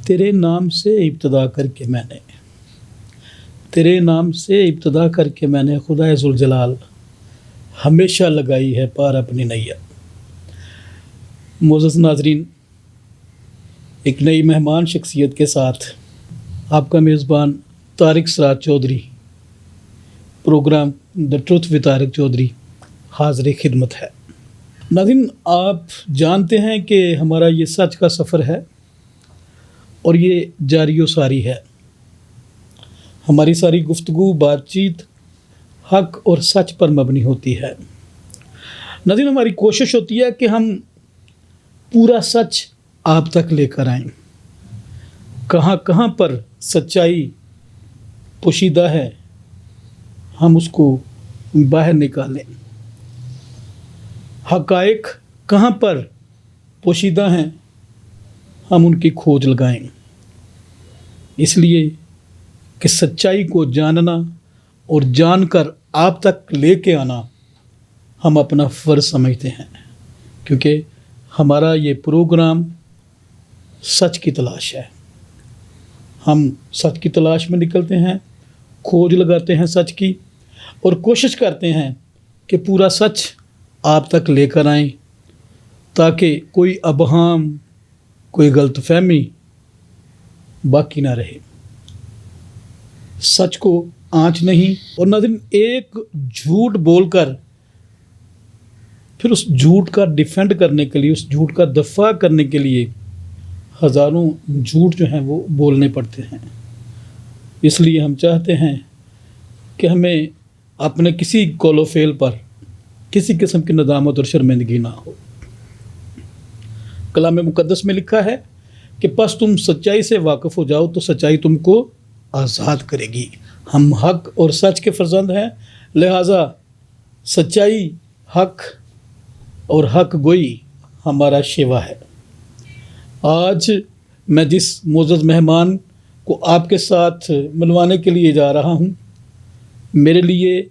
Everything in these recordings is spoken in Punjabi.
तेरे नाम से इब्तदा करके मैंने, तेरे नाम से इब्तदा करके मैंने खुदाए ज़ुल जलाल हमेशा लगाई है पार अपनी नैया। मोअज़्ज़ज़ नाज़रीन, एक नई मेहमान शख्सियत के साथ आपका मेज़बान Tariq Saraj Chaudhry, program the truth with Tariq Chaudhry हाज़िर खिदमत है। नाज़रीन, आप जानते हैं कि हमारा ये सच का सफ़र है और ये जारी व सारी है। हमारी सारी गुफ्तगू बातचीत हक़ और सच पर मबनी होती है। नाज़रीन, हमारी कोशिश होती है कि हम पूरा सच आप तक लेकर आएँ। कहाँ कहाँ पर सच्चाई पोशीदा है, हम उसको बाहर निकालें। हक़ाइक़ कहाँ पर पोशीदा हैं, हम उनकी खोज लगाएं। इसलिए कि सच्चाई को जानना और जानकर आप तक लेके आना हम अपना फ़र्ज़ समझते हैं, क्योंकि हमारा ये प्रोग्राम सच की तलाश है। हम सच की तलाश में निकलते हैं, खोज लगाते हैं सच की और कोशिश करते हैं कि पूरा सच आप तक लेकर आएं, ताकि कोई अबहाम, कोई गलतफहमी बाकी ना रहे। सच को आँच नहीं। और नाज़रीन, एक झूठ बोलकर फिर उस झूठ का डिफेंड करने के लिए, उस झूठ का दफ़ा करने के लिए हज़ारों झूठ जो हैं वो बोलने पड़ते हैं। इसलिए हम चाहते हैं कि हमें अपने किसी कौलो फेल पर किसी किस्म की नदामत और शर्मिंदगी ना हो। कलाम मुक़द्दस में लिखा है कि बस तुम सच्चाई से वाकिफ़ हो जाओ तो सच्चाई तुमको आज़ाद करेगी। हम हक़ और सच के फ़र्ज़ंद हैं, लिहाजा सच्चाई, हक़ और हक़ गोई हमारा शेवा है। आज मैं जिस मोअज़्ज़ज़ मेहमान को आपके साथ मिलवाने के लिए जा रहा हूँ, मेरे लिए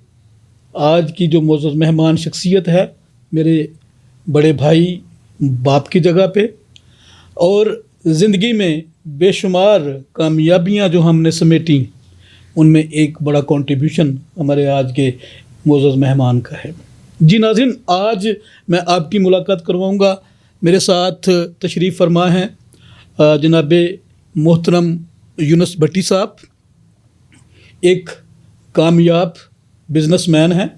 आज की जो मोअज़्ज़ज़ मेहमान शख्सियत है, मेरे बड़े भाई बाप की जगह पे, और ज़िंदगी में बेशुमार कामयाबियाँ जो हमने समेटी, उनमें एक बड़ा कंट्रीब्यूशन हमारे आज के मोअज़्ज़ज़ मेहमान का है। जी नाज़रीन, आज मैं आपकी मुलाकात करवाऊँगा। मेरे साथ तशरीफ़ फरमा हैं जनाब मोहतरम यूनुस भट्टी साहब। एक कामयाब बिज़नेसमैन हैं,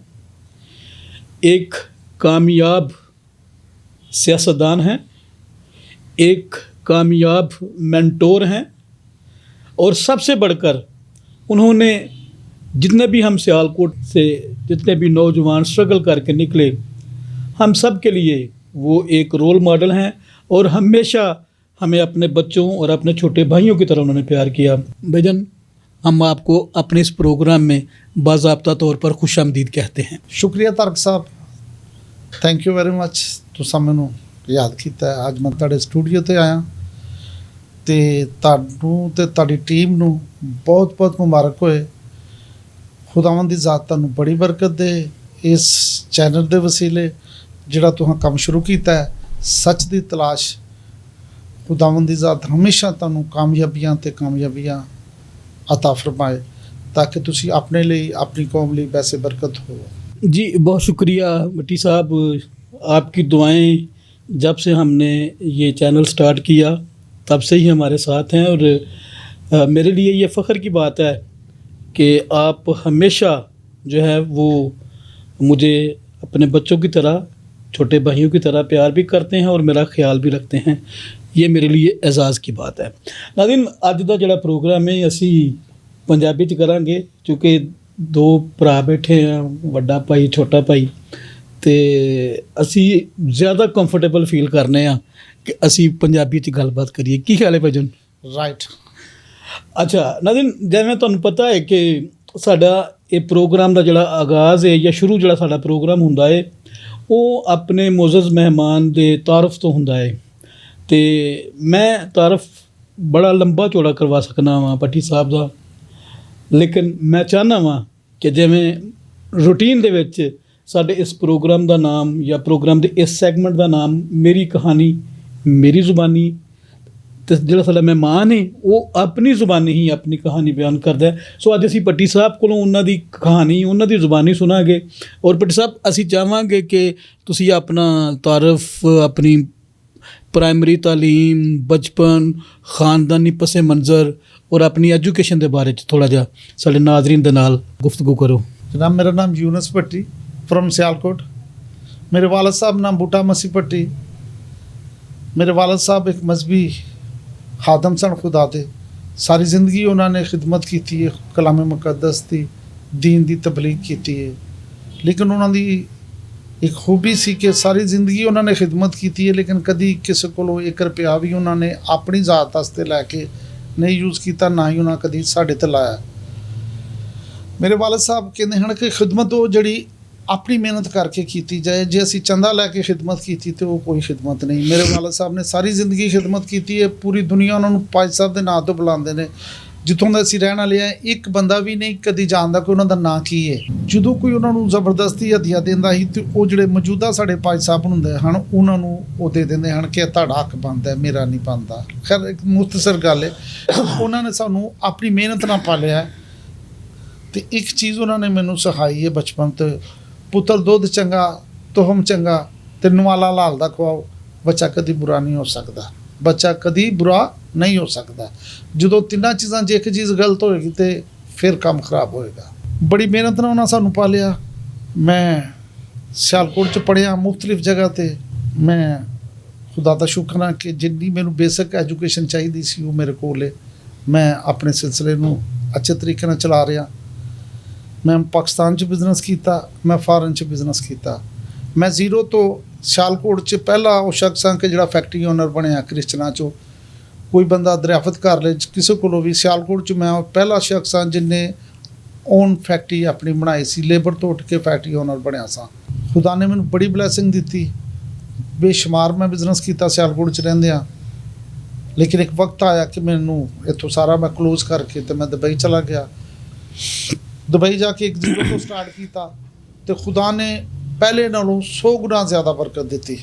एक कामयाब सियासतदान हैं, एक कामयाब मेंटोर हैं, और सबसे बढ़कर उन्होंने जितने भी हम सियालकोट से जितने भी नौजवान स्ट्रगल करके निकले, हम सब के लिए वो एक रोल मॉडल हैं और हमेशा हमें अपने बच्चों और अपने छोटे भाइयों की तरह उन्होंने प्यार किया। भाईजान, हम आपको अपने इस प्रोग्राम में बाज़ाब्ता तौर पर खुशामदीद कहते हैं। शुक्रिया तारक साहब, थैंक यू वेरी मच। तुसां मैनूं याद कीता। अज मैं तुहाडे स्टूडियो ते आया ते तुहानूं ते तुहाडी टीम नूं बहुत बहुत मुबारक होए। खुदावंद दी ज़ात तुहानूं बड़ी बरकत दे। इस चैनल दे वसीले जिहड़ा तुहां काम शुरू कीता है, सच दी तलाश, खुदावंद दी ज़ात हमेशा तुहानूं कामयाबियां ते कामयाबियां अता फरमाए, ताकि तुसी अपने लिए, अपनी कौम लिए वैसे बरकत हो। जी बहुत शुक्रिया भट्टी साहब, आपकी दुआएं जब से हमने ये चैनल स्टार्ट किया तब से ही हमारे साथ हैं, और मेरे लिए ये फ़ख्र की बात है कि आप हमेशा जो है वो मुझे अपने बच्चों की तरह, छोटे भाइयों की तरह प्यार भी करते हैं और मेरा ख्याल भी रखते हैं। ये मेरे लिए एजाज़ की बात है। नाज़रीन, अज दा जिहड़ा प्रोग्राम है असी पंजाबी च करांगे, क्योंकि दो भरा बैठे हैं, वड्डा भाई छोटा भाई, ते असी ज़्यादा कंफर्टेबल फील करने आ कि असी पंजाबी च गलबात करिए। की ख्याल है भाईजान? राइट। अच्छा नाज़रीन, जिवें तुहानूं पता है कि साडा ये प्रोग्राम का जिहड़ा आगाज़ है या शुरू जिहड़ा साडा प्रोग्राम हुंदा है वो अपने मुअज़्ज़ज़ मेहमान दे तारफ़ तो हुंदा है। ते मैं तारफ़ बड़ा लंबा चौड़ा करवा सकना वा भट्टी साहब का, लेकिन मैं चाहना वा कि जिवें रूटीन दे विच ਸਾਡੇ ਇਸ ਪ੍ਰੋਗਰਾਮ ਦਾ ਨਾਮ ਜਾਂ ਪ੍ਰੋਗਰਾਮ ਦੇ ਇਸ ਸੈਗਮੈਂਟ ਦਾ ਨਾਮ ਮੇਰੀ ਕਹਾਣੀ ਮੇਰੀ ਜ਼ੁਬਾਨੀ, ਤੇ ਜਿਹੜਾ ਸਾਡਾ ਮਹਿਮਾਨ ਹੈ ਉਹ ਆਪਣੀ ਜ਼ੁਬਾਨੀ ਹੀ ਆਪਣੀ ਕਹਾਣੀ ਬਿਆਨ ਕਰਦਾ ਹੈ। ਸੋ ਅੱਜ ਅਸੀਂ ਭੱਟੀ ਸਾਹਿਬ ਕੋਲੋਂ ਉਹਨਾਂ ਦੀ ਕਹਾਣੀ ਉਹਨਾਂ ਦੀ ਜ਼ੁਬਾਨੀ ਸੁਣਾਂਗੇ। ਔਰ ਭੱਟੀ ਸਾਹਿਬ ਅਸੀਂ ਚਾਹਾਂਗੇ ਕਿ ਤੁਸੀਂ ਆਪਣਾ ਤਾਰਫ ਆਪਣੀ ਪ੍ਰਾਇਮਰੀ ਤਾਲੀਮ, ਬਚਪਨ, ਖਾਨਦਾਨੀ ਪਸੇ ਮੰਜ਼ਰ ਔਰ ਆਪਣੀ ਐਜੂਕੇਸ਼ਨ ਦੇ ਬਾਰੇ 'ਚ ਥੋੜ੍ਹਾ ਜਿਹਾ ਸਾਡੇ ਨਾਜ਼ਰੀਨ ਦੇ ਨਾਲ ਗੁਫ਼ਤਗੂ ਕਰੋ। जनाब मेरा नाम यूनस भट्टी फ्रॉम सियालकोट। मेरे वालद साहब नाम बूटा मसीह भट्टी। मेरे वालद साहब एक मजहबी खादम सन खुदा दे। सारी ज़िंदगी उन्होंने खिदमत की है, कलाम मुकद्दस की दीन की तबलीग की है। लेकिन उन्होंने एक खूबी सी कि सारी ज़िंदगी उन्होंने खिदमत की है, लेकिन कभी किसी को 1 रुपया भी उन्होंने अपनी ज़ात वास्ते लैके नहीं यूज़ किया, ना ही उन्होंने कभी साढ़े ते लाया। मेरे वालद साहब कहते हैं कि खिदमत वो जड़ी अपनी मेहनत करके की जाए, जे असी चंदा लैके खिदमत की तो वो कोई खिदमत नहीं। मेरे वालद साहब ने सारी जिंदगी खिदमत की है। पूरी दुनिया उन्होंने पाज साहब के नाम तो बुलाते हैं। जितों का असी रहने वाले हैं एक बंदा भी नहीं कभी जानता कि उन्होंने नाम की है। जो कोई उन्होंने जबरदस्ती हदिया देंदा ही तो वो जो मौजूदा साढ़े पाज साहब होंगे हैं उन्होंने वो दे देंगे हैं कि तुहाडा हक बनता है, मेरा नहीं बनता। खैर एक मुख्तसर गल है, उन्होंने सानू अपनी मेहनत ना पालिया है। तो एक चीज़ उन्होंने मैनू सिखाई है बचपन तो, पुत्र दुध चंगा तुहम चंगा ते नवाला लाल दा खवाओ, बच्चा कभी बुरा नहीं हो सकता, बच्चा कभी बुरा नहीं हो सकता। जो तिना चीज़ां जे एक चीज़ गलत होएगी तो फिर काम खराब होएगा। बड़ी मेहनत नाल उन्होंने सानू पालिया। मैं सियालकोट च पढ़िया मुख्तलिफ जगह ते। मैं खुदा दा शुक्र हाँ कि जिन्नी मैनू बेसिक एजुकेशन चाहिए सी वो मेरे कोल है। मैं अपने सिलसिले नू अच्छे तरीके नाल चला रहा। मैं पाकिस्तान च बिजनेस किया, मैं फॉरन च बिजनेस किया। मैं जीरो तो सियालकोट च पहला वो शख्स हाँ कि जिहड़ा फैक्ट्री ओनर बनया क्रिश्चना चो। कोई बंदा दरियाफत कर ले किसी को भी, सियालकोट च मैं पहला शख्स हाँ जिन्हें ओन फैक्ट्री अपनी बनाई सी, लेबर तो उठ के फैक्ट्री ओनर बनया सा। खुदा ने मैनू बड़ी ब्लैसिंग दी, बेशुमार मैं बिजनेस किया सियालकोट च रहिंदियां। लेकिन एक वक्त आया कि मैनू इत्थों सारा मैं क्लोज करके तो मैं दुबई चला गया। दुबई जाके एक जीरो तो स्टार्ट किया तो खुदा ने पहले नालों 100 गुना ज़्यादा बरकत दी।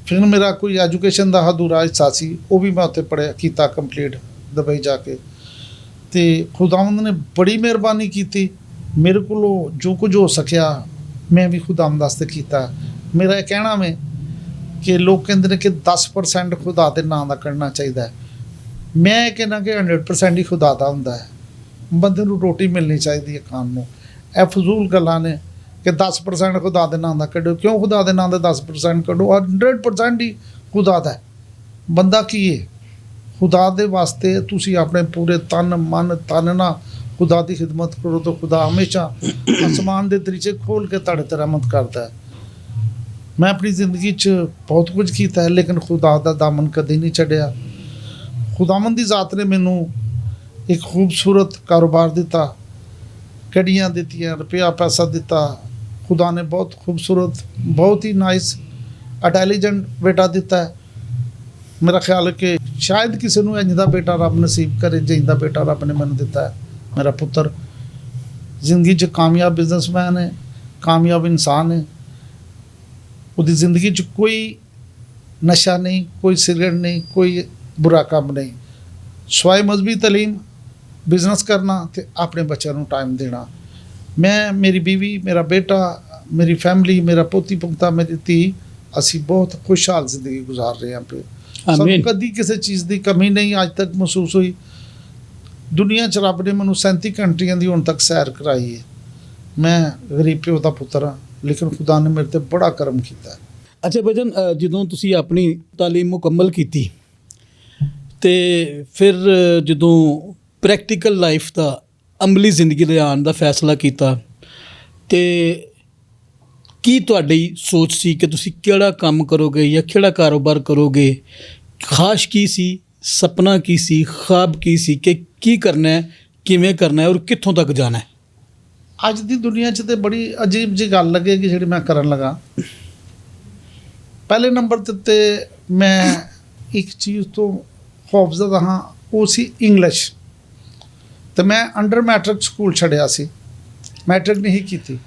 फिर मेरा कोई एजुकेशन का अधूरा हिस्सा सी वो भी मैं उत्थे पढ़िया किया कंप्लीट दुबई जाके। तो खुदावंद ने बड़ी मेहरबानी की, मेरे को जो कुछ हो सकिया मैं भी खुदावंद वास्ते किया। मेरा यह कहना में कि लोग कहते हैं कि 10% खुदा के नाम का करना चाहिए। मैं कहना कि 100% ही खुदा का होंदा है। बंदे नूं रोटी मिलनी चाहिए खाण नूं। ਇਹ ਫਜ਼ੂਲ ਗੱਲਾਂ ਨੇ कि 10% खुदा के नाम का कढ़ो। क्यों खुदा के नाम का 10% कढ़ो? 100% ही खुदा का है। बंदा की है खुदा के वास्ते तुसी अपने पूरे तन मन तन ना खुदा की खिदमत करो तो खुदा हमेशा आसमान के दरीचे खोल के तुहाडे ते रहमत करता है। मैं अपनी ज़िंदगी च बहुत कुछ किया है लेकिन खुदा का दामन कभी नहीं छड्डिया। खुदावंद की ज़ात ने मैनू एक खूबसूरत कारोबार दिता, कड़ियाँ दित्तियां, रुपया पैसा दिता। खुदा ने बहुत खूबसूरत बहुत ही नाइस इंटैलीजेंट बेटा दिता है। मेरा ख्याल है कि शायद किसी को इंज दा बेटा रब नसीब करे जिंदा बेटा रब ने मैनू दिता है। मेरा पुत्र जिंदगी च कामयाब बिजनेसमैन है, कामयाब इंसान है। उसकी जिंदगी च कोई नशा नहीं, कोई सिगरेट नहीं, कोई बुरा काम नहीं, सवाए मजहबी तलीम, बिजनेस करना तो अपने बच्चों को टाइम देना। मैं मेरी बीवी, मेरा बेटा, मेरी फैमिली, मेरा पोती पुंता, मेरी धी, असी बहुत खुशहाल जिंदगी गुजार रहे हैं पे। सानू कभी किसी चीज़ की कमी नहीं अज तक महसूस हुई। दुनिया च रब ने मैनू 37 कंट्रियां की हुण तक सैर कराई है। मैं गरीब प्यो का पुत्र हाँ लेकिन खुदा ने मेरे ते बड़ा करम किया। अच्छा भजन, ਜਦੋਂ ਤੁਸੀਂ ਆਪਣੀ ਤਾਲੀਮ ਮੁਕੰਮਲ ਕੀਤੀ ਤੇ ਫਿਰ ਜਦੋਂ ਪ੍ਰੈਕਟੀਕਲ ਲਾਈਫ ਦਾ ਅਮਲੀ ਜ਼ਿੰਦਗੀ ਦੇ ਆਉਣ ਦਾ ਫੈਸਲਾ ਕੀਤਾ ਤੇ ਕੀ ਤੁਹਾਡੀ ਸੋਚ ਸੀ ਕਿ ਤੁਸੀਂ ਕਿਹੜਾ ਕੰਮ ਕਰੋਗੇ ਜਾਂ ਕਿਹੜਾ ਕਾਰੋਬਾਰ ਕਰੋਗੇ? ਖਾਸ਼ ਕੀ ਸੀ, ਸੁਪਨਾ ਕੀ ਸੀ, ख्वाब ਕੀ ਸੀ ਕਿ ਕੀ ਕਰਨਾ ਹੈ, ਕਿਵੇਂ ਕਰਨਾ ਹੈ ਔਰ ਕਿੱਥੋਂ ਤੱਕ ਜਾਣਾ ਹੈ? ਅੱਜ ਦੀ ਦੁਨੀਆ 'ਚ ਤੇ ਬੜੀ ਅਜੀਬ ਜਿਹੀ ਗੱਲ ਲੱਗੇਗੀ ਜਿਹੜੀ ਮੈਂ ਕਰਨ ਲੱਗਾ। ਪਹਿਲੇ ਨੰਬਰ ਤੇ ਮੈਂ ਇੱਕ ਚੀਜ਼ ਤੋਂ ਖੌਫਜ਼ਦਾ ਹਾਂ, ਉਹ ਸੀ ਇੰਗਲਿਸ਼। ਤੇ ਮੈਂ ਅੰਡਰ ਮੈਟ੍ਰਿਕ ਸਕੂਲ ਛੱਡਿਆ ਸੀ, ਮੈਟ੍ਰਿਕ ਨਹੀਂ ਕੀਤੀ।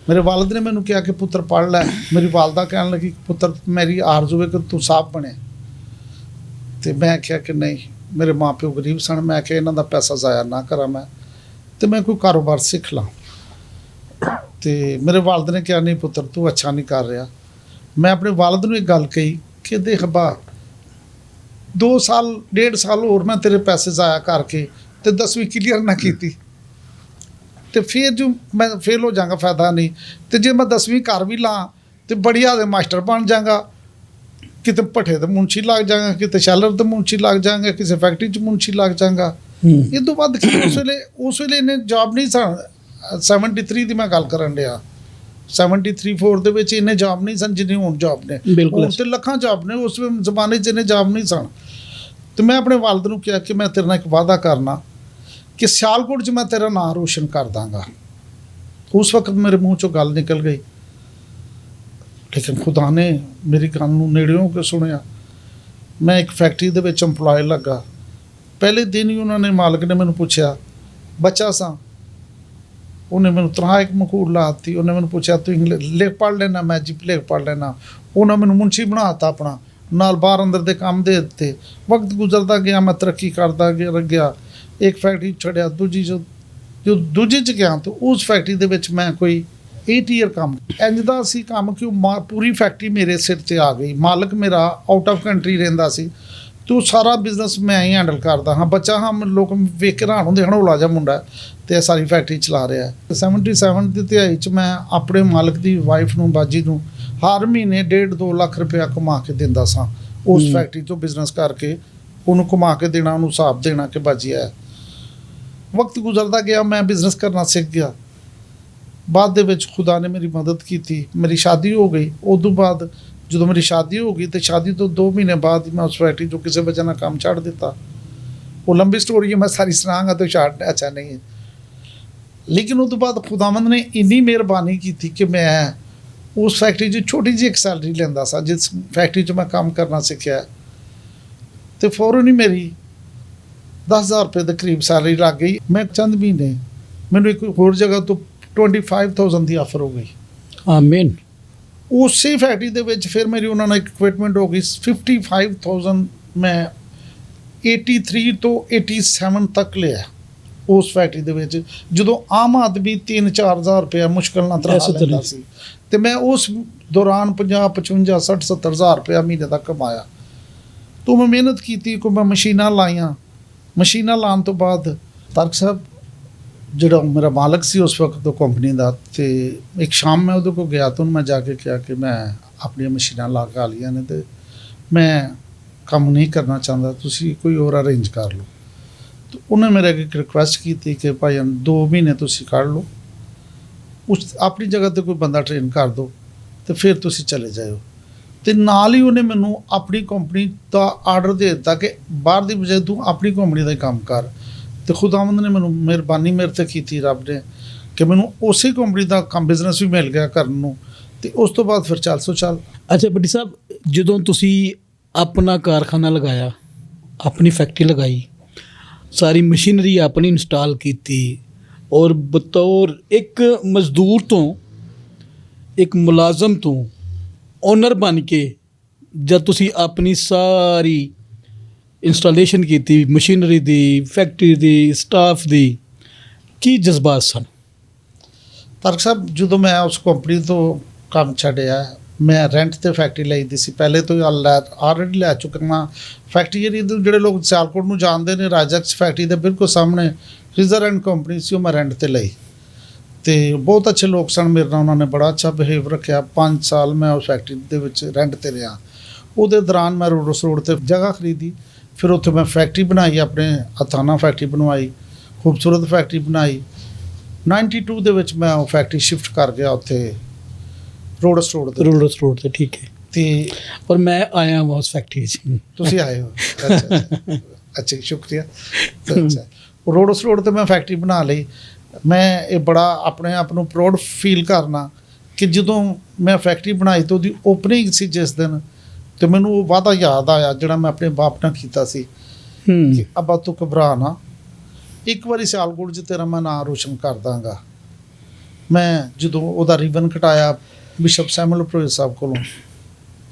ਮੇਰੇ ਵਾਲਿਦ ਨੇ ਮੈਨੂੰ ਕਿਹਾ ਕਿ ਪੁੱਤਰ ਪੜ੍ਹ ਲੈ। ਮੇਰੀ ਵਾਲਦਾ ਕਹਿਣ ਲੱਗੀ ਪੁੱਤਰ ਮੇਰੀ ਆਰਜ਼ੂ ਹੈ ਕਿ ਤੂੰ ਸਾਹਬ ਬਣੇ। ਤੇ ਮੈਂ ਕਿਹਾ ਕਿ ਨਹੀਂ, ਮੇਰੇ ਮਾਪਿਓ ਗਰੀਬ ਸਨ, ਮੈਂ ਕਿਹਾ ਇਹਨਾਂ ਦਾ ਪੈਸਾ ਜ਼ਾਇਆ ਨਾ ਕਰਾਂ ਮੈਂ, ਤੇ ਮੈਂ ਕੋਈ ਕਾਰੋਬਾਰ ਸਿੱਖ ਲਾਂ। ਤੇ ਮੇਰੇ ਵਾਲਿਦ ਨੇ ਕਿਹਾ ਨਹੀਂ ਪੁੱਤਰ ਤੂੰ ਅੱਛਾ ਨਹੀਂ ਕਰ ਰਿਹਾ। ਮੈਂ ਆਪਣੇ ਵਾਲਿਦ ਨੂੰ ਇੱਕ ਗੱਲ ਕਹੀ ਕਿ ਦੇਖ ਬਾ 2 ਸਾਲ 1.5 ਸਾਲ ਹੋਰ ਮੈਂ ਤੇਰੇ ਪੈਸੇ ਜ਼ਾਇਆ ਕਰਕੇ ਤੇ 10ਵੀਂ ਕਲੀਅਰ ਨਾ ਕੀਤੀ ਤੇ ਫਿਰ ਜੋ ਮੈਂ ਫੇਲ ਹੋ ਜਾਵਾਂਗਾ, ਫਾਇਦਾ ਨਹੀਂ। ਤੇ ਜੇ ਮੈਂ 10ਵੀਂ ਕਰ ਵੀ ਲਾਂ ਤੇ ਬੜੀਆ ਦੇ ਮਾਸਟਰ ਬਣ ਜਾਵਾਂਗਾ, ਕਿਤੇ ਭੱਠੇ ਤੇ ਮੁੰਸ਼ੀ ਲੱਗ ਜਾਵਾਂਗਾ, ਕਿਤੇ ਸ਼ੈਲਰ ਤੇ ਮੁੰਸ਼ੀ ਲੱਗ ਜਾਵਾਂਗਾ, ਕਿਸੇ ਫੈਕਟਰੀ 'ਚ ਮੁੰਸ਼ੀ ਲੱਗ ਜਾਵਾਂਗਾ। ਇਹ ਤੋਂ ਵੱਧ ਕੀ ਉਸ ਵੇਲੇ ਇਹਨੇ ਜੌਬ ਨਹੀਂ ਸਨ। 73 ਦੀ ਮੈਂ ਗੱਲ ਕਰਨ ਡਿਆ, 73-4 ਦੇ ਵਿੱਚ ਇਹਨੇ ਜੌਬ ਨਹੀਂ ਸਨ ਜਿੰਨੀ ਹੁਣ ਜੌਬ ਨੇ। ਹੁਣ ਤੇ ਲੱਖਾਂ ਜੌਬ ਨੇ, ਉਸ ਜ਼ਮਾਨੇ 'ਚ ਇਹਨੇ ਜੌਬ ਨਹੀਂ ਸਨ। ਤੇ ਮੈਂ ਆਪਣੇ ਵਾਲਿਦ ਨੂੰ ਕਿਹਾ ਕਿ ਮੈਂ ਤੇਰੇ ਨਾਲ ਇੱਕ ਵਾਅਦਾ ਕਰਨਾ ਕਿ ਸਿਆਲਕੋਟ 'ਚ ਮੈਂ ਤੇਰਾ ਨਾਂ ਰੋਸ਼ਨ ਕਰ ਦਾਂਗਾ। ਉਸ ਵਕਤ ਮੇਰੇ ਮੂੰਹ 'ਚੋਂ ਗੱਲ ਨਿਕਲ ਗਈ, ਲੇਕਿਨ ਖੁਦਾ ਨੇ ਮੇਰੀ ਗੱਲ ਨੂੰ ਨੇੜਿਓਂ ਕੇ ਸੁਣਿਆ। ਮੈਂ ਇੱਕ ਫੈਕਟਰੀ ਦੇ ਵਿੱਚ ਇੰਪਲਾਏ ਲੱਗਾ। ਪਹਿਲੇ ਦਿਨ ਹੀ ਉਹਨਾਂ ਨੇ, ਮਾਲਕ ਨੇ ਮੈਨੂੰ ਪੁੱਛਿਆ, ਬੱਚਾ ਸਾਂ, ਉਹਨੇ ਮੈਨੂੰ ਤਰ੍ਹਾਂ ਇੱਕ ਮਖੂਰ ਲਾ ਦਿੱਤੀ। ਉਹਨੇ ਮੈਨੂੰ ਪੁੱਛਿਆ ਤੂੰ ਲਿਖ ਪੜ੍ਹ ਲੈਣਾ? ਮੈਂ ਜੀ ਲਿਖ ਪੜ੍ਹ ਲੈਣਾ। ਉਹਨਾਂ ਮੈਨੂੰ ਮੁਨਸ਼ੀ ਬਣਾ ਦਿੱਤਾ ਆਪਣਾ, ਨਾਲ ਬਾਹਰ ਅੰਦਰ ਦੇ ਕੰਮ ਦੇ ਦਿੱਤੇ। ਵਕਤ ਗੁਜ਼ਰਦਾ ਗਿਆ, ਮੈਂ ਤਰੱਕੀ ਕਰਦਾ ਗਿਆ। ਇੱਕ ਫੈਕਟਰੀ ਛੱਡਿਆ, ਦੂਜੀ ਜੋ ਦੂਜੀ 'ਚ ਗਿਆ ਤਾਂ ਉਸ ਫੈਕਟਰੀ ਦੇ ਵਿੱਚ ਮੈਂ ਕੋਈ 8 ਈਅਰ ਕੰਮ ਇੰਝ ਦਾ ਸੀ ਕੰਮ ਕਿ ਉਹ ਪੂਰੀ ਫੈਕਟਰੀ ਮੇਰੇ ਸਿਰ 'ਤੇ ਆ ਗਈ। ਮਾਲਕ ਮੇਰਾ ਆਊਟ ਆਫ ਕੰਟਰੀ ਰਹਿੰਦਾ ਸੀ ਤੇ ਸਾਰਾ ਬਿਜ਼ਨਸ ਮੈਂ ਹੀ ਹੈਂਡਲ ਕਰਦਾ ਹਾਂ। ਬੱਚਾ ਹਾਂ, ਲੋਕ ਵੇਖ ਕੇ ਹੈਰਾਨ ਹੁੰਦੇ ਹਨ, ਹੌਲਾ ਜਿਹਾ ਮੁੰਡਾ ਤੇ ਸਾਰੀ ਫੈਕਟਰੀ ਚਲਾ ਰਿਹਾ। 77 ਦੀ ਦਿਹਾਈ 'ਚ ਮੈਂ ਆਪਣੇ ਮਾਲਕ ਦੀ ਵਾਈਫ ਨੂੰ, ਬਾਜੀ ਨੂੰ, ਹਰ ਮਹੀਨੇ 1.5-2 ਲੱਖ ਰੁਪਇਆ ਕਮਾ ਕੇ ਦਿੰਦਾ ਸਾਂ। ਉਸ ਫੈਕਟਰੀ ਤੋਂ ਬਿਜ਼ਨਸ ਕਰਕੇ ਉਹਨੂੰ ਕਮਾ ਕੇ ਦੇਣਾ, ਉਹਨੂੰ ਹਿਸਾਬ ਦੇਣਾ ਕਿ ਬਾਜੀ ਹੈ। ਵਕਤ ਗੁਜ਼ਰਦਾ ਗਿਆ, ਮੈਂ ਬਿਜ਼ਨਸ ਕਰਨਾ ਸਿੱਖ ਗਿਆ। ਬਾਅਦ ਦੇ ਵਿੱਚ ਖੁਦਾ ਨੇ ਮੇਰੀ ਮਦਦ ਕੀਤੀ, ਮੇਰੀ ਸ਼ਾਦੀ ਹੋ ਗਈ। ਉਦੋਂ ਬਾਅਦ ਜਦੋਂ ਮੇਰੀ ਸ਼ਾਦੀ ਹੋ ਗਈ ਤੇ ਸ਼ਾਦੀ ਤੋਂ 2 ਮਹੀਨੇ ਬਾਅਦ ਹੀ ਮੈਂ ਉਸ ਫੈਕਟਰੀ 'ਚੋਂ ਕਿਸੇ ਵਜ੍ਹਾ ਨਾਲ ਕੰਮ ਛੱਡ ਦਿੱਤਾ। ਉਹ ਲੰਬੀ ਸਟੋਰੀ ਹੈ, ਮੈਂ ਸਾਰੀ ਸੁਣਾਵਾਂਗਾ ਤਾਂ ਛੱਡ ਅੱਛਾ ਨਹੀਂ ਹੈ। ਲੇਕਿਨ ਉਹ ਤੋਂ ਬਾਅਦ ਖੁਦਾਵੰਦ ਨੇ ਇੰਨੀ ਮਿਹਰਬਾਨੀ ਕੀਤੀ ਕਿ ਮੈਂ ਉਸ ਫੈਕਟਰੀ 'ਚ ਛੋਟੀ ਜਿਹੀ ਇੱਕ ਸੈਲਰੀ ਲੈਂਦਾ ਸਾਂ। ਜਿਸ ਫੈਕਟਰੀ 'ਚ ਮੈਂ ਕੰਮ ਕਰਨਾ ਸਿੱਖਿਆ ਤੇ ਫੌਰਨ ਹੀ ਮੇਰੀ 10,000 ਰੁਪਏ ਦੇ ਕਰੀਬ ਸੈਲਰੀ ਲੱਗ ਗਈ। ਮੈਂ ਚੰਦ ਮਹੀਨੇ ਮੈਨੂੰ ਇੱਕ ਹੋਰ ਜਗ੍ਹਾ ਤੋਂ 25,000 ਦੀ ਆਫਰ ਹੋ ਗਈ। ਆਮੀਨ। ਉਸੇ ਫੈਕਟਰੀ ਦੇ ਵਿੱਚ ਫਿਰ ਮੇਰੀ ਉਹਨਾਂ ਨਾਲ ਇੱਕ ਇਕਵਿਪਮੈਂਟ ਹੋ ਗਈ। 55,000 ਮੈਂ 83 ਤੋਂ 87 ਤੱਕ ਲਿਆ ਉਸ ਫੈਕਟਰੀ ਦੇ ਵਿੱਚ, ਜਦੋਂ ਆਮ ਆਦਮੀ 3-4,000 ਰੁਪਇਆ ਮੁਸ਼ਕਿਲ ਨਾਲ ਤਨਖਾਹ ਲੈਂਦਾ ਸੀ। ਤੇ ਮੈਂ ਉਸ ਦੌਰਾਨ 50, 55, 60, 70,000 ਰੁਪਇਆ ਮਹੀਨੇ ਤੱਕ ਕਮਾਇਆ। ਤੋਂ ਮੈਂ ਮਿਹਨਤ ਕੀਤੀ, ਕੋਈ ਮੈਂ ਮਸ਼ੀਨਾਂ ਲਾਈਆਂ। ਮਸ਼ੀਨਾਂ ਲਾਉਣ ਤੋਂ ਬਾਅਦ ਤਰਕ ਸਾਹਿਬ ਜਿਹੜਾ ਮੇਰਾ ਮਾਲਕ ਸੀ ਉਸ ਵਕਤ ਤੋਂ ਕੰਪਨੀ ਦਾ, ਤੇ ਇੱਕ ਸ਼ਾਮ ਮੈਂ ਉਹਦੇ ਕੋਲ ਗਿਆ ਤਾਂ ਉਹਨੂੰ ਮੈਂ ਜਾ ਕੇ ਕਿਹਾ ਕਿ ਮੈਂ ਆਪਣੀਆਂ ਮਸ਼ੀਨਾਂ ਲਾ ਕੇ ਆ ਲਈਆਂ ਨੇ ਤੇ ਮੈਂ ਕੰਮ ਨਹੀਂ ਕਰਨਾ ਚਾਹੁੰਦਾ, ਤੁਸੀਂ ਕੋਈ ਹੋਰ ਅਰੇਂਜ ਕਰ ਲਓ। ਤਾਂ ਉਹਨੇ ਮੇਰੇ ਅੱਗੇ ਇੱਕ ਰਿਕੁਐਸਟ ਕੀਤੀ ਕਿ ਭਾਈ 2 ਮਹੀਨੇ ਤੁਸੀਂ ਕੱਢ ਲਓ, ਉਸ ਆਪਣੀ ਜਗ੍ਹਾ 'ਤੇ ਕੋਈ ਬੰਦਾ ਟ੍ਰੇਨ ਕਰ ਦਿਓ ਤੇ ਫਿਰ ਤੁਸੀਂ ਚਲੇ ਜਾਇਓ। ਤੇ ਨਾਲ ਹੀ ਉਹਨੇ ਮੈਨੂੰ ਆਪਣੀ ਕੰਪਨੀ ਦਾ ਆਰਡਰ ਦੇ ਦਿੱਤਾ ਕਿ ਬਾਹਰ ਦੀ ਬਜਾਏ ਤੂੰ ਆਪਣੀ ਕੰਪਨੀ ਦਾ ਹੀ ਕੰਮ ਕਰ। ਤੇ ਖੁਦਾਵੰਦ ਨੇ ਮੈਨੂੰ ਮਿਹਰਬਾਨੀ ਮੇਰੇ 'ਤੇ ਕੀਤੀ, ਰੱਬ ਨੇ, ਕਿ ਮੈਨੂੰ ਉਸੇ ਕੰਪਨੀ ਦਾ ਕੰਮ ਬਿਜ਼ਨਸ ਵੀ ਮਿਲ ਗਿਆ ਕਰਨ ਨੂੰ। ਤੇ ਉਸ ਤੋਂ ਬਾਅਦ ਫਿਰ ਚੱਲ। ਅੱਛਾ ਭੱਟੀ ਸਾਹਿਬ, ਜਦੋਂ ਤੁਸੀਂ ਆਪਣਾ ਕਾਰਖਾਨਾ ਲਗਾਇਆ, ਆਪਣੀ ਫੈਕਟਰੀ ਲਗਾਈ, ਸਾਰੀ ਮਸ਼ੀਨਰੀ ਆਪਣੀ ਇੰਸਟਾਲ ਕੀਤੀ ਔਰ ਬਤੌਰ ਇੱਕ ਮਜ਼ਦੂਰ ਤੋਂ, ਇੱਕ ਮੁਲਾਜ਼ਮ ਤੋਂ ਓਨਰ ਬਣ ਕੇ ਜਦ ਤੁਸੀਂ ਆਪਣੀ ਸਾਰੀ ਇੰਸਟਾਲੇਸ਼ਨ ਕੀਤੀ ਮਸ਼ੀਨਰੀ ਦੀ, ਫੈਕਟਰੀ ਦੀ, ਸਟਾਫ ਦੀ, ਕੀ ਜਜ਼ਬਾਤ ਸਨ? ਤਰਕ ਸਾਹਿਬ, ਜਦੋਂ ਮੈਂ ਉਸ ਕੰਪਨੀ ਤੋਂ ਕੰਮ ਛੱਡਿਆ, ਮੈਂ ਰੈਂਟ 'ਤੇ ਫੈਕਟਰੀ ਲਈ ਦੀ ਸੀ। ਪਹਿਲੇ ਤੋਂ ਆਲਰੇਡੀ ਲੈ ਚੁੱਕਾ ਹਾਂ ਫੈਕਟਰੀ। ਜਿਹੜੇ ਲੋਕ ਸਿਆਲਕੋਟ ਨੂੰ ਜਾਣਦੇ ਨੇ, ਰਾਜਕਸ ਫੈਕਟਰੀ ਦੇ ਬਿਲਕੁਲ ਸਾਹਮਣੇ ਰਿਜ਼ਰ ਐਂਡ ਕੰਪਨੀ ਸੀ, ਉਹ ਮੈਂ ਰੈਂਟ 'ਤੇ ਲਈ। ਤੇ ਬਹੁਤ ਅੱਛੇ ਲੋਕ ਸਨ ਮੇਰੇ ਨਾਲ, ਉਹਨਾਂ ਨੇ ਬੜਾ ਅੱਛਾ ਬਿਹੇਵ ਰੱਖਿਆ। 5 ਸਾਲ ਮੈਂ ਉਸ ਫੈਕਟਰੀ ਦੇ ਵਿੱਚ ਰੈਂਟ 'ਤੇ ਰਿਹਾ। ਉਹਦੇ ਦੌਰਾਨ ਮੈਂ ਰੋਡਸ ਰੋਡ 'ਤੇ ਜਗ੍ਹਾ ਖਰੀਦੀ, ਫਿਰ ਉੱਥੇ ਮੈਂ ਫੈਕਟਰੀ ਬਣਾਈ, ਆਪਣੇ ਹੱਥਾਂ ਨਾਲ ਫੈਕਟਰੀ ਬਣਵਾਈ, ਖੂਬਸੂਰਤ ਫੈਕਟਰੀ ਬਣਾਈ। 92 ਦੇ ਵਿੱਚ ਮੈਂ ਉਹ ਫੈਕਟਰੀ ਸ਼ਿਫਟ ਕਰ ਗਿਆ ਉੱਥੇ ਰੋਡਸ ਰੋਡ 'ਤੇ। ਠੀਕ ਹੈ। ਤੇ ਪਰ ਮੈਂ ਆਇਆ ਹਾਂ ਉਸ ਫੈਕਟਰੀ 'ਚ। ਤੁਸੀਂ ਆਏ ਹੋ? ਅੱਛਾ, ਸ਼ੁਕਰੀਆ। ਅੱਛਾ, ਰੋਡਸ ਰੋਡ 'ਤੇ ਮੈਂ ਫੈਕਟਰੀ ਬਣਾ ਲਈ। ਮੈਂ ਇਹ ਬੜਾ ਆਪਣੇ ਆਪ ਨੂੰ ਪ੍ਰਾਊਡ ਫੀਲ ਕਰਨਾ ਕਿ ਜਦੋਂ ਮੈਂ ਫੈਕਟਰੀ ਬਣਾਈ ਤਾਂ ਉਹਦੀ ਓਪਨਿੰਗ ਸੀ ਜਿਸ ਦਿਨ, ਤੇ ਮੈਨੂੰ ਉਹ ਵਾਅਦਾ ਯਾਦ ਆਇਆ ਜਿਹੜਾ ਮੈਂ ਆਪਣੇ ਬਾਪ ਨਾਲ ਕੀਤਾ ਸੀ ਕਿ ਅੱਬਾ ਤੂੰ ਘਬਰਾ ਨਾ, ਇੱਕ ਵਾਰੀ ਸਿਆਲਕੋਟ 'ਚ ਤੇਰਾ ਮੈਂ ਨਾਂ ਰੋਸ਼ਨ ਕਰ ਦਾਂਗਾ। ਮੈਂ ਜਦੋਂ ਉਹਦਾ ਰਿਬਨ ਕਟਾਇਆ ਬਿਸ਼ਪ ਸੈਮੂਅਲ ਪ੍ਰੋਏ ਸਾਹਿਬ ਕੋਲੋਂ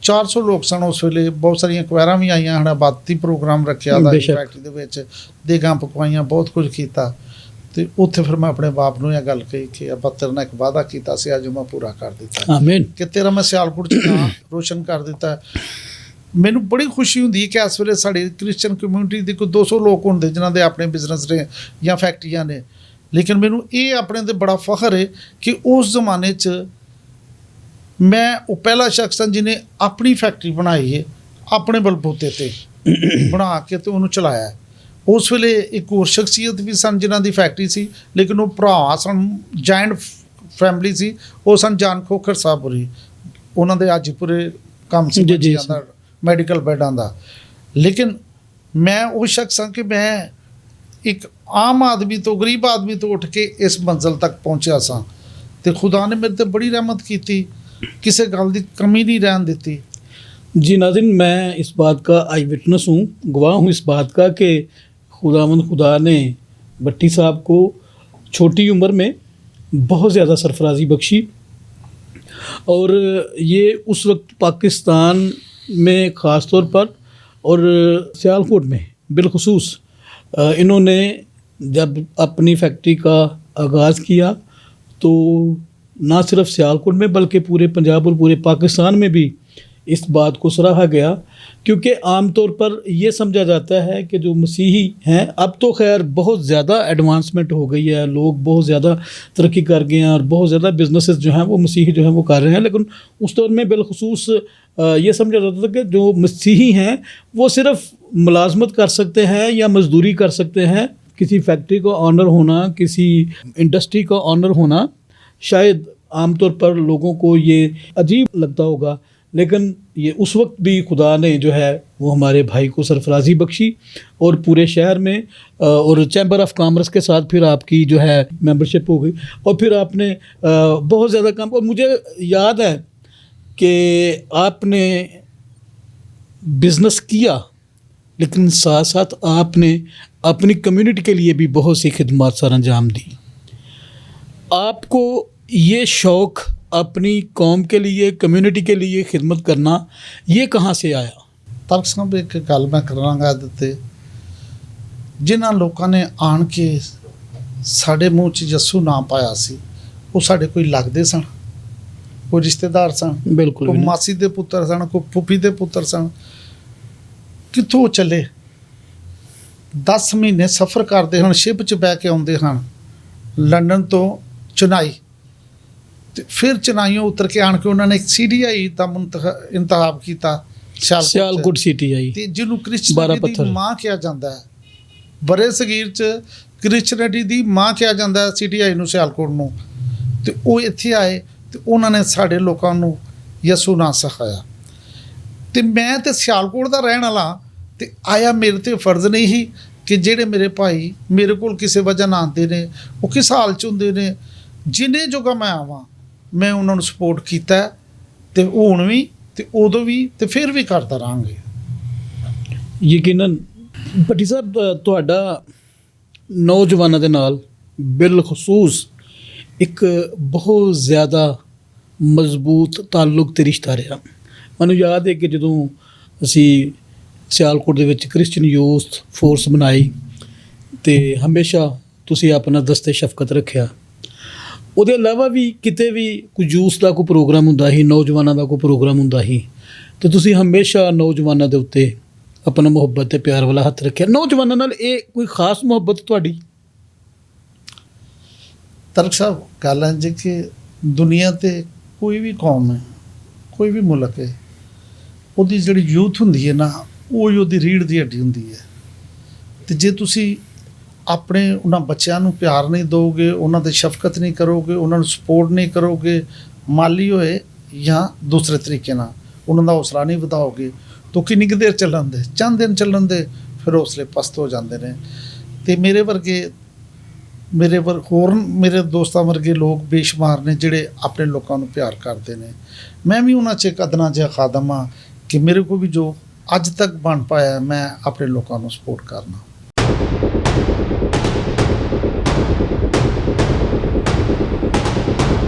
400 ਲੋਕ ਸਨ ਉਸ ਵੇਲੇ, ਬਹੁਤ ਸਾਰੀਆਂ ਕੁਐਰਾਂ ਵੀ ਆਈਆਂ ਹਨ, ਆਬਾਦੀ ਪ੍ਰੋਗਰਾਮ ਰੱਖਿਆ ਦਾ ਬੇਸ਼ੱਕ। ਫੈਕਟਰੀ ਦੇ ਵਿੱਚ, ਦੇਗਾਂ ਪਕਵਾਈਆਂ, ਬਹੁਤ ਕੁਝ ਕੀਤਾ। ਤੇ ਉੱਥੇ ਫਿਰ ਮੈਂ ਆਪਣੇ ਬਾਪ ਨੂੰ ਇਹ ਗੱਲ ਕਹੀ ਕਿ ਅੱਬਾ ਤੇਰੇ ਨਾਲ ਇੱਕ ਵਾਅਦਾ ਕੀਤਾ ਸੀ, ਅੱਜ ਮੈਂ ਪੂਰਾ ਕਰ ਦਿੱਤਾ ਆਮੀਨ। ਕਿ ਤੇਰਾ ਮੈਂ ਸਿਆਲਕੋਟ 'ਚ ਨਾਂ ਰੋਸ਼ਨ ਕਰ ਦਿੱਤਾ। ਮੈਨੂੰ ਬੜੀ ਖੁਸ਼ੀ ਹੁੰਦੀ ਹੈ ਕਿ ਇਸ ਵੇਲੇ ਸਾਡੇ ਕ੍ਰਿਸਚਨ ਕਮਿਊਨਿਟੀ ਦੇ ਕੋਈ 200 ਲੋਕ ਹੁੰਦੇ ਜਿਨ੍ਹਾਂ ਦੇ ਆਪਣੇ ਬਿਜ਼ਨਸ ਨੇ ਜਾਂ ਫੈਕਟਰੀਆਂ ਨੇ, ਲੇਕਿਨ ਮੈਨੂੰ ਇਹ ਆਪਣੇ 'ਤੇ ਬੜਾ ਫਖਰ ਹੈ ਕਿ ਉਸ ਜ਼ਮਾਨੇ 'ਚ ਮੈਂ ਉਹ ਪਹਿਲਾ ਸ਼ਖਸ ਹਾਂ ਜਿਹਨੇ ਆਪਣੀ ਫੈਕਟਰੀ ਬਣਾਈ ਹੈ, ਆਪਣੇ ਬਲਬੂਤੇ 'ਤੇ ਬਣਾ ਕੇ ਤੇ ਉਹਨੂੰ ਚਲਾਇਆ। ਉਸ ਵੇਲੇ ਇੱਕ ਹੋਰ ਸ਼ਖਸੀਅਤ ਵੀ ਸਨ ਜਿਨ੍ਹਾਂ ਦੀ ਫੈਕਟਰੀ ਸੀ, ਲੇਕਿਨ ਉਹ ਭਰਾ ਸਨ, ਜਾਇੰਟ ਫੈਮਿਲੀ ਸੀ, ਉਹ ਸਨ ਜਾਨ ਖੋਖਰ ਸਾਹਿਬ ਹੋਰੀ। ਉਹਨਾਂ ਦੇ ਅੱਜ ਪੂਰੇ ਕੰਮ ਸੀ ਜੀ, ਜੀ, ਬੱਚਿਆਂ ਦਾ, ਮੈਡੀਕਲ ਬੈਡਾਂ ਦਾ। ਲੇਕਿਨ ਮੈਂ ਉਹ ਸ਼ਖਸ ਹਾਂ ਕਿ ਮੈਂ ਇੱਕ ਆਮ ਆਦਮੀ ਤੋਂ, ਗਰੀਬ ਆਦਮੀ ਤੋਂ ਉੱਠ ਕੇ ਇਸ ਮੰਜ਼ਿਲ ਤੱਕ ਪਹੁੰਚਿਆ ਸਾਂ ਤੇ ਖੁਦਾ ਨੇ ਮੇਰੇ 'ਤੇ ਬੜੀ ਰਹਿਮਤ ਕੀਤੀ, किसी गल की कमी नहीं रहन देती। जी नाज़रीन, मैं इस बात का आई विटनेस हूँ, गवाह हूँ इस बात का कि खुदा ने भट्टी साहब को छोटी उम्र में बहुत ज़्यादा सरफराजी बख्शी। और ये उस वक्त पाकिस्तान में ख़ास तौर पर और सियालकोट में बिलखुसूस इन्होंने जब अपनी फैक्ट्री का आगाज़ किया तो ना सिर्फ सियालकोट में बल्कि पूरे पंजाब और पूरे पाकिस्तान में भी इस बात को सराहा गया, क्योंकि आम तौर पर यह समझा जाता है कि जो मसीही हैं, अब तो खैर बहुत ज़्यादा एडवांसमेंट हो गई है, लोग बहुत ज़्यादा तरक्की कर गए हैं और बहुत ज़्यादा बिजनेसेस जो हैं वो मसीही जो हैं वो कर रहे हैं, लेकिन उस दौर में बिलखुसूस ये समझा जाता था कि जो मसीही हैं वो सिर्फ मुलाजमत कर सकते हैं या मजदूरी कर सकते हैं। किसी फैक्ट्री का ऑनर होना, किसी इंडस्ट्री का ऑनर होना शायद आमतौर पर लोगों को ये अजीब लगता होगा, लेकिन ये उस वक्त भी खुदा ने जो है वो हमारे भाई को सरफराजी बख्शी और पूरे शहर में और चैम्बर ऑफ कॉमर्स के साथ फिर आपकी जो है मेंबरशिप हो गई और फिर आपने बहुत ज़्यादा काम। और मुझे याद है कि आपने बिज़नेस किया, लेकिन साथ साथ आपने अपनी कम्युनिटी के लिए भी बहुत सी खिदमत सर अंजाम दी। आपको ये शौक़ अपनी कौम के लिए, कम्युनिटी के लिए खिदमत करना, ये कहाँ से आया? ਤਲਕ ਸਾਹਿਬ ਇੱਕ ਗੱਲ ਮੈਂ ਕਰਾਂਗਾ ਇਹਦੇ 'ਤੇ, ਜਿਨ੍ਹਾਂ ਲੋਕਾਂ ਨੇ ਆਣ ਕੇ ਸਾਡੇ ਮੂੰਹ 'ਚ ਯਸੂ ਨਾ ਪਾਇਆ ਸੀ, ਉਹ ਸਾਡੇ ਕੋਈ ਲੱਗਦੇ ਸਨ, ਕੋਈ ਰਿਸ਼ਤੇਦਾਰ ਸਨ, ਬਿਲਕੁਲ ਕੋਈ ਮਾਸੀ ਦੇ ਪੁੱਤਰ ਸਨ, ਕੋਈ ਫੁੱਫੀ ਦੇ ਪੁੱਤਰ ਸਨ। ਕਿੱਥੋਂ ਚੱਲੇ 10 ਮਹੀਨੇ ਸਫ਼ਰ ਕਰਦੇ ਹਨ, ਸ਼ਿਪ 'ਚ ਬਹਿ ਕੇ ਆਉਂਦੇ ਹਨ ਲੰਡਨ ਤੋਂ ਚੇਨਈ, ਤੇ ਫਿਰ ਚੇਨਈਓਂ ਉਤਰ ਕੇ ਆਣ ਕੇ ਉਹਨਾਂ ਨੇ ਇੱਕ CDI ਦਾ ਇੰਤਖਾਬ ਕੀਤਾ, सियालकोट सिटी आई, ਤੇ ਜਿਹਨੂੰ ਕ੍ਰਿਸਚੀਅਨਿਟੀ ਦੀ ਮਾਂ ਕਿਹਾ ਜਾਂਦਾ ਹੈ, ਬਰੇ ਸਗੀਰ 'ਚ ਕ੍ਰਿਸਚੀਅਨਿਟੀ ਦੀ ਮਾਂ ਕਿਹਾ ਜਾਂਦਾ ਹੈ CDI ਨੂੰ, ਸਿਆਲਕੋਟ ਨੂੰ। ਤੇ ਉਹ ਇੱਥੇ ਆਏ ਤੇ ਉਹਨਾਂ ਨੇ ਸਾਡੇ ਲੋਕਾਂ ਨੂੰ ਯਸੂ ਨਾਂ ਸਿਖਾਇਆ। ਤੇ ਮੈਂ ਤੇ ਸਿਆਲਕੋਟ ਦਾ ਰਹਿਣ ਵਾਲਾ, ਤੇ ਆਇਆ ਮੇਰੇ ਤੇ ਫਰਜ਼ ਨਹੀਂ ਸੀ ਕਿ ਜਿਹੜੇ ਮੇਰੇ ਭਾਈ ਮੇਰੇ ਕੋਲ ਕਿਸੇ ਵਜ੍ਹਾ ਨਾਲ ਆਉਂਦੇ ਨੇ, ਉਹ ਕਿਸ ਹਾਲ 'ਚ ਹੁੰਦੇ ਨੇ, ਜਿੰਨੇ ਜੋਗਾ ਮੈਂ ਆਵਾਂ ਮੈਂ ਉਹਨਾਂ ਨੂੰ ਸਪੋਰਟ ਕੀਤਾ, ਤੇ ਹੁਣ ਵੀ ਤੇ ਉਦੋਂ ਵੀ ਤੇ ਫਿਰ ਵੀ ਕਰਦਾ ਰਹਾਂਗੇ। ਯਕੀਨਨ ਭੱਟੀ ਸਾਹਿਬ, ਤੁਹਾਡਾ ਨੌਜਵਾਨਾਂ ਦੇ ਨਾਲ ਬਿਲਖਸੂਸ ਇੱਕ ਬਹੁਤ ਜ਼ਿਆਦਾ ਮਜ਼ਬੂਤ ਤਾਲੁਕ ਤੇ ਰਿਸ਼ਤਾ ਰਿਹਾ। ਮੈਨੂੰ ਯਾਦ ਹੈ ਕਿ ਜਦੋਂ ਅਸੀਂ ਸਿਆਲਕੋਟ ਦੇ ਵਿੱਚ ਕ੍ਰਿਸਚਨ ਯੂਥ ਫੋਰਸ ਬਣਾਈ ਤੇ ਹਮੇਸ਼ਾ ਤੁਸੀਂ ਆਪਣਾ ਦਸਤੇ ਸ਼ਫਕਤ ਰੱਖਿਆ। ਉਹਦੇ ਇਲਾਵਾ ਵੀ ਕਿਤੇ ਵੀ ਕੋਈ ਯੂਥ ਦਾ ਕੋਈ ਪ੍ਰੋਗਰਾਮ ਹੁੰਦਾ ਸੀ, ਨੌਜਵਾਨਾਂ ਦਾ ਕੋਈ ਪ੍ਰੋਗਰਾਮ ਹੁੰਦਾ ਸੀ, ਤੇ ਤੁਸੀਂ ਹਮੇਸ਼ਾ ਨੌਜਵਾਨਾਂ ਦੇ ਉੱਤੇ ਆਪਣਾ ਮੁਹੱਬਤ ਤੇ ਪਿਆਰ ਵਾਲਾ ਹੱਥ ਰੱਖਿਆ। ਨੌਜਵਾਨਾਂ ਨਾਲ ਇਹ ਕੋਈ ਖਾਸ ਮੁਹੱਬਤ ਤੁਹਾਡੀ? ਤਰਕ ਸਾਹਿਬ, ਗੱਲ ਹੈ ਜੀ ਕਿ ਦੁਨੀਆ 'ਤੇ ਕੋਈ ਵੀ ਕੌਮ ਹੈ, ਕੋਈ ਵੀ ਮੁਲਕ ਹੈ, ਉਹਦੀ ਜਿਹੜੀ ਯੂਥ ਹੁੰਦੀ ਹੈ ਨਾ, ਉਹ ਹੀ ਉਹਦੀ ਰੀੜ੍ਹ ਦੀ ਹੱਡੀ ਹੁੰਦੀ ਹੈ। ਅਤੇ ਜੇ ਤੁਸੀਂ ਆਪਣੇ ਉਹਨਾਂ ਬੱਚਿਆਂ ਨੂੰ ਪਿਆਰ ਨਹੀਂ ਦਿਓਗੇ, ਉਹਨਾਂ 'ਤੇ ਸ਼ਫਕਤ ਨਹੀਂ ਕਰੋਗੇ, ਉਹਨਾਂ ਨੂੰ ਸਪੋਰਟ ਨਹੀਂ ਕਰੋਗੇ, ਮਾਲੀ ਹੋਏ ਜਾਂ ਦੂਸਰੇ ਤਰੀਕੇ ਨਾਲ ਉਹਨਾਂ ਦਾ ਹੌਸਲਾ ਨਹੀਂ ਵਧਾਓਗੇ, ਤਾਂ ਕਿੰਨੀ ਕੁ ਦੇਰ ਚੱਲਣ ਦੇ, ਚੰਦ ਦਿਨ ਚੱਲਣ ਦੇ ਫਿਰ ਹੌਸਲੇ ਪਸਤ ਹੋ ਜਾਂਦੇ ਨੇ। ਅਤੇ ਮੇਰੇ ਵਰਗੇ ਹੋਰ ਮੇਰੇ ਦੋਸਤਾਂ ਵਰਗੇ ਲੋਕ ਬੇਸ਼ੁਮਾਰ ਨੇ ਜਿਹੜੇ ਆਪਣੇ ਲੋਕਾਂ ਨੂੰ ਪਿਆਰ ਕਰਦੇ ਨੇ। ਮੈਂ ਵੀ ਉਹਨਾਂ 'ਚ ਇੱਕ ਅਦਨਾ ਜਿਹਾ ਖਾਦਮ ਹਾਂ ਕਿ ਮੇਰੇ ਕੋਲ ਵੀ ਜੋ ਅੱਜ ਤੱਕ ਬਣ ਪਾਇਆ, ਮੈਂ ਆਪਣੇ ਲੋਕਾਂ ਨੂੰ ਸਪੋਰਟ ਕਰਨਾ।